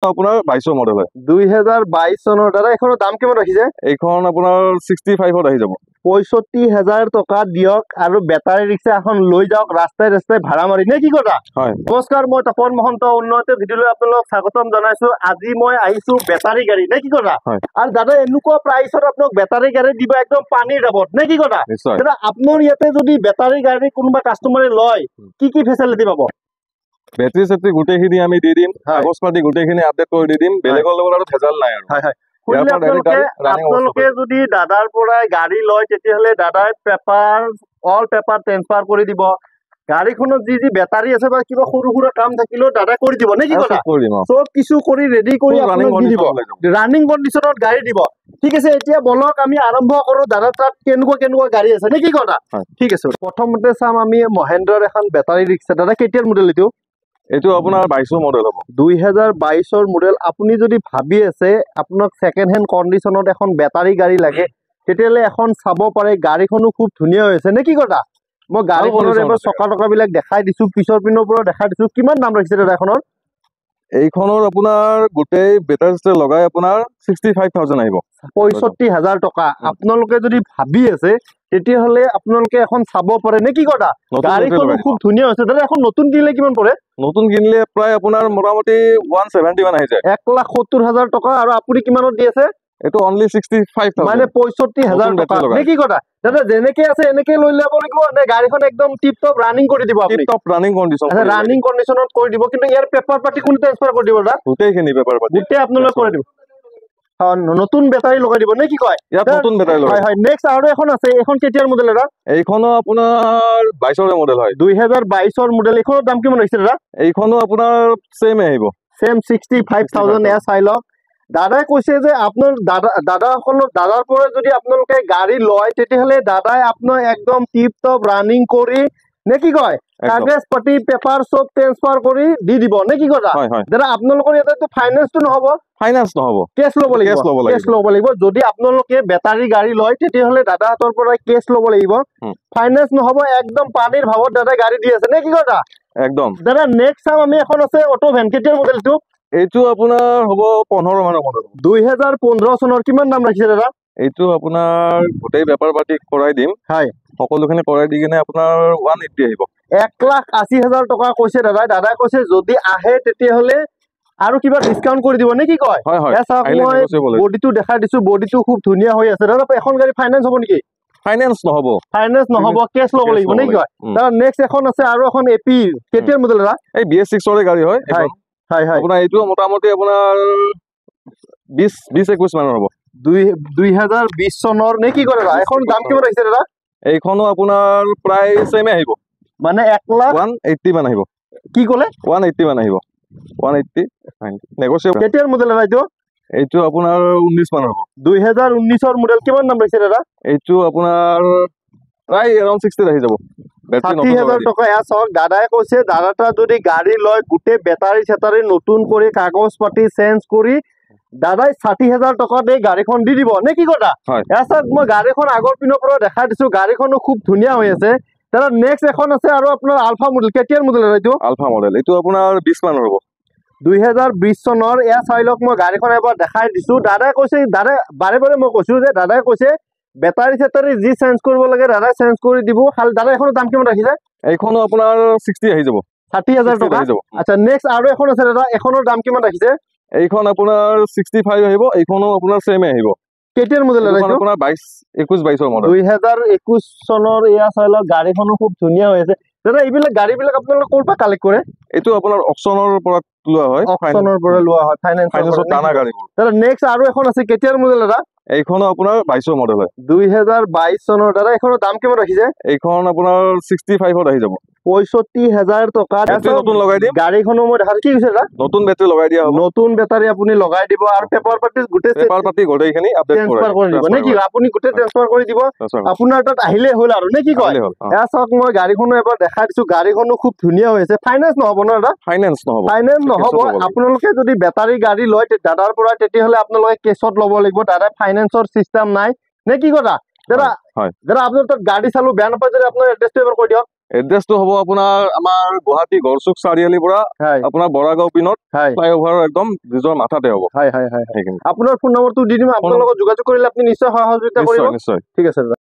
আপোনাৰ 22 মডেল হয় 2022 চনৰ দাদা এখনৰ দাম কিমান ৰাখিছে এইখন আপোনাৰ 65ত আহি যাব 65,000 টকা দিয়ক আৰু বেটাৰী ৰিক্সা এখন লৈ যাওক ৰাস্তাই ৰাস্তাই ভাড়া মাৰি নে কি কথা হয় নমস্কাৰ মই তপন মহন্ত উন্নত ভিডিঅ'লৈ আপোনালোক স্বাগতম জনাইছো আজি মই আহিছো বেটাৰী গাড়ী নে কি কথা হয় আৰু দাদা এনেকুৱা প্ৰাইচত আপোনাক বেটাৰী গাড়ী দিব একদম পানীৰ দাবত নে কি কথা নিশ্চয় দাদা আপোনাৰ ইয়াতে যদি বেটাৰী গাড়ী কোনোবা কাষ্টমাৰে লয় কি ফেচিলিটি পাব বেটাৰী সেট্ৰি গোটেইখিনি আমি দি দিম কাগজ পাতি গোটেইখিনি আপডেট কৰি দি দিম বেলেগৰ লগত আৰু ভেজাল নাই আৰু হয় হয় আপোনালোকে যদি দাদাৰ পৰা গাড়ী লয় তেতিয়াহ'লে দাদাই অল পেপাৰ ট্ৰান্সফাৰ কৰি দিব গাড়ীখনত যি বেটাৰী আছে বা কিবা সৰু সুৰা কাম থাকিলেও দাদাই কৰি দিব নে কি কথা চব কিছু কৰি ৰেডি কৰি আপোনাক দি দিব ৰানিং কণ্ডিশ্যনত গাড়ী দিব ঠিক আছে এতিয়া বলক আমি আৰম্ভ কৰো দাদা তাত কেনেকুৱা গাড়ী আছে নে কি কথা ঠিক আছে প্ৰথমতে চাম আমি মহেন্দ্ৰৰ এখন বেটাৰী ৰিক্সা দাদা কেতিয়াৰ মডেল এইটো আপোনাৰ 22 মডেল হ'ব 2022 মডেল আপুনি যদি ভাবি আছে আপোনাক সেকেন্ড হেণ্ড কণ্ডিশ্যনত এখন বেটাৰী গাড়ী লাগে তেতিয়াহ'লে এখন চাব পাৰে গাড়ীখনো খুব ধুনীয়া হৈছে নে কি কথা মই গাড়ীখনৰ এবাৰ চকা টকাবিলাক দেখাই দিছো পিছৰ পিনৰ পৰা দেখাই দিছো কিমান দাম ৰাখিছে দাদা এখনৰ এইখনৰ আপোনাৰ গোটেই বেটাৰী সিস্টেম লগাই আপোনাৰ 65,000 আহিব 65,000 টকা আপোনালোকে যদি ভাবি আছে তেতিয়াহ'লে আপোনালোকে এখন চাব পাৰে নে কি কথা গাড়ীখন খুব ধুনীয়া হৈছে দাদা এখন নতুন কিনিলে কিমান পৰে নতুন কিনিলে প্ৰায় আপোনাৰ মোটামুটি 170 মান আহি যায় 1,70,000 টকা আৰু আপুনি কিমানত দি আছে এটো অনলি 65,000 মানে 65,000 টকা নে কি কথা দাদা যেনেকে আছে এনেকে লৈ ল'ব লাগিব নে গাড়ীখন একদম টিপ টপ ৰানিং কৰি দিব আপুনি tip top running condition running কণ্ডিশ্যনত কৰি দিব কিন্তু ইয়াৰ পেপাৰ পাতি কোন ট্ৰান্সফাৰ কৰি দিব দাদা গোটেইখিনি পেপাৰ পাতি গোটেই আপোনালোকে কৰি দিব নতুন বেটাৰী লগাই দিব নে কি কয় ইয়াত নতুন বেটাৰী লগাই হয় নেক্সট আৰু এখন আছে এখন কেতিয়াৰ মডেল দাদা এইখনো আপোনাৰ 22 মডেল হয় 2022 মডেল এইখনৰ দাম কিমান হৈছে দাদা এইখনো আপোনাৰ সেম আহিব সেম 65,000 এ চাই লওক দাদাই কৈছে যে আপোনাৰ দাদাৰ পৰা যদি আপোনালোকে গাড়ী লয় তেতিয়াহ'লে দাদাই আপোনাক একদম টিপ টপ ৰানিং কৰি নে কি কয় কাগজ পাতি পেপাৰ সব ট্ৰান্সফাৰ কৰি দি দিব নে কি কথা দাদা আপোনালোকৰ ইয়াতে ফাইনেন্সটো নহব কেছ ল'ব লাগিব যদি আপোনালোকে বেটাৰী গাড়ী লয় তেতিয়াহ'লে দাদাহঁতৰ পৰা কেছ ল'ব লাগিব ফাইনেন্স নহব একদম পানীৰ ভাৱত দাদাই গাড়ী দি আছে নে কি কথা একদম দাদা নেক্সট চাম আমি এখন আছে অটো ভেন কেতিয়াৰ মডেলটো এইটো আপোনাৰ হ'ব 15 মানৰ মডেল 2015 চনৰ কিমান দাম ৰাখিছে দাদা এইটো আপোনাৰ গোটেই বেপাৰ পাতি কৰাই দিম হয় সকলোখিনি কৰাই দি কিনে আপোনাৰ 180 আহিব 1,80,000 টকা কৈছে দাদাই কৈছে যদি আহে তেতিয়াহ'লে আৰু কিবা ডিসকাউন্ট কৰি দিব নে কি কয় মই বডিটো দেখাই দিছো বডিটো খুব ধুনীয়া হৈ আছে দাদা এখন গাড়ী ফাইনেন্স হ'ব নেকি ফাইনেন্স নহব কেছ ল'ব লাগিব নে কি কয় দাদা নেক্সট এখন আছে আৰু এখন এপি কেতিয়াৰ মডেল দাদা এই BS6 ৰ গাড়ী হয় হয় আপোনাৰ এইটো মোটামুটি আপোনাৰ 20-21 মানৰ হ'ব 2020 চনৰ নে কি কৰে দাদা এখন দাম কিমান আহিছে দাদা এইখনো আপোনাৰ প্ৰায় সেমে আহিব মানে 1,80 মান আহিব কি ক'লে 180 মান আহিব 180 নেগোচিয়েবল কেতিয়াৰ মডেল দাদা এইটো আপোনাৰ 19 মানৰ হ'ব 2019 ৰ মডেল কিমান দাম ৰাখিছে দাদা এইটো আপোনাৰ প্ৰায় এৰাউণ্ড 60 আহি যাব 60,000 টকা এয়া চাওক দাদাই কৈছে দাদাটা যদি গাড়ী লয় গোটেই বেটাৰী নতুন কৰি কাগজ পাতি চেঞ্জ কৰি দাদাই 60,000 টকাত এই গাড়ীখন দি দিব নে কি কথা এয়া চাওক মই গাড়ীখন আগৰ পিনৰ পৰা দেখাই দিছো গাড়ীখনো খুব ধুনীয়া হৈ আছে দাদা নেক্সট এখন আছে আৰু আপোনাৰ আলফা মডেল কেতিয়াৰ মডেল এইটো আলফা মডেল এইটো আপোনাৰ 20 মানৰ হ'ব 2020 চনৰ এয়া চাই লওক মই গাড়ীখন এবাৰ দেখাই দিছো দাদাই কৈছে বাৰে মই কৈছো যে দাদাই কৈছে বেটাৰী যি চেঞ্জ কৰিব লাগে দাদাই চেঞ্জ কৰি দিব খালি দাদা এখনৰ দাম কিমান ৰাখিছে এইখনো আপোনাৰ 60 আহি যাব 60,000 টকা আচ্ছা নেক্সট আৰু এখন আছে দাদা এখনৰ দাম কিমান ৰাখিছে এইখন আপোনাৰ 65 আহিব এইখনো আপোনাৰ সেমে আহিব কেতিয়াৰ মডেল এইটো আপোনাৰ 22 ৰ মডেল 2021 চনৰ এয়া চাই লওক গাড়ীখনো খুব ধুনীয়া হৈ আছে দাদা এইবিলাক গাড়ীবিলাক আপোনালোকে ক'ৰ পৰা কালেক্ট কৰে এইটো আপোনাৰ অকচনৰ পৰা লোৱা হয় ফাইনেন্সৰ টানা গাড়ী দাদা নেক্সট আৰু এখন আছে কেতিয়াৰ মডেল দাদা এইখনো আপোনাৰ 22 মডেল হয় 2022 চনৰ দাদা এখনৰ দাম কিমান ৰাখিছে এইখন আপোনাৰ 65ত আহি যাব 65,000 টকা নতুন লগাই দিম গাড়ীখনো মই দেখা কি কৈছে দাদা নতুন বেটাৰী লগাই দিয়া হ'ব নতুন বেটাৰী আপুনি লগাই দিব আৰু পেপাৰ পাতি গোটেইখিনি আপডেট কৰি দিব নে কি আপুনি গোটেই ট্ৰান্সফাৰ কৰি দিব আপোনাৰ তাত আহিলে হ'ল আৰু নে কি কয় এয়া চাওক মই গাড়ীখনো এবাৰ দেখাই দিছো গাড়ীখনো খুব ধুনীয়া হৈ আছে ফাইনেন্স নহব ন দাদা ফাইনেন্স নহব আপোনালোকে যদি বেটাৰী গাড়ী লয় দাদাৰ পৰা তেতিয়াহ'লে আপোনালোকে কেছত ল'ব লাগিব দাদা ফাইনেন্সৰ চিষ্টেম নাই নে কি কথা দাদা আপোনাৰ তাত গাড়ী চালো বেয়া নাপায় যদি আপোনাৰ এড্ৰেছটো এবাৰ কৈ দিয়ক এড্ৰেছটো হ'ব আপোনাৰ আমাৰ গুৱাহাটী গড়চুক চাৰিআলিৰ পৰা হয় আপোনাৰ বৰাগাঁও পিনত হয় ফ্লাইঅভাৰৰ একদম ব্ৰিজৰ মাথাতে হ'ব হয় হয় হয় সেইখিনি। আপোনাৰ ফোন নম্বৰটো দি দিম, আপোনাৰ লগত যোগাযোগ কৰিলে আপুনি নিশ্চয় সহযোগিতা কৰিব। নিশ্চয় নিশ্চয়। ঠিক আছে দাদা।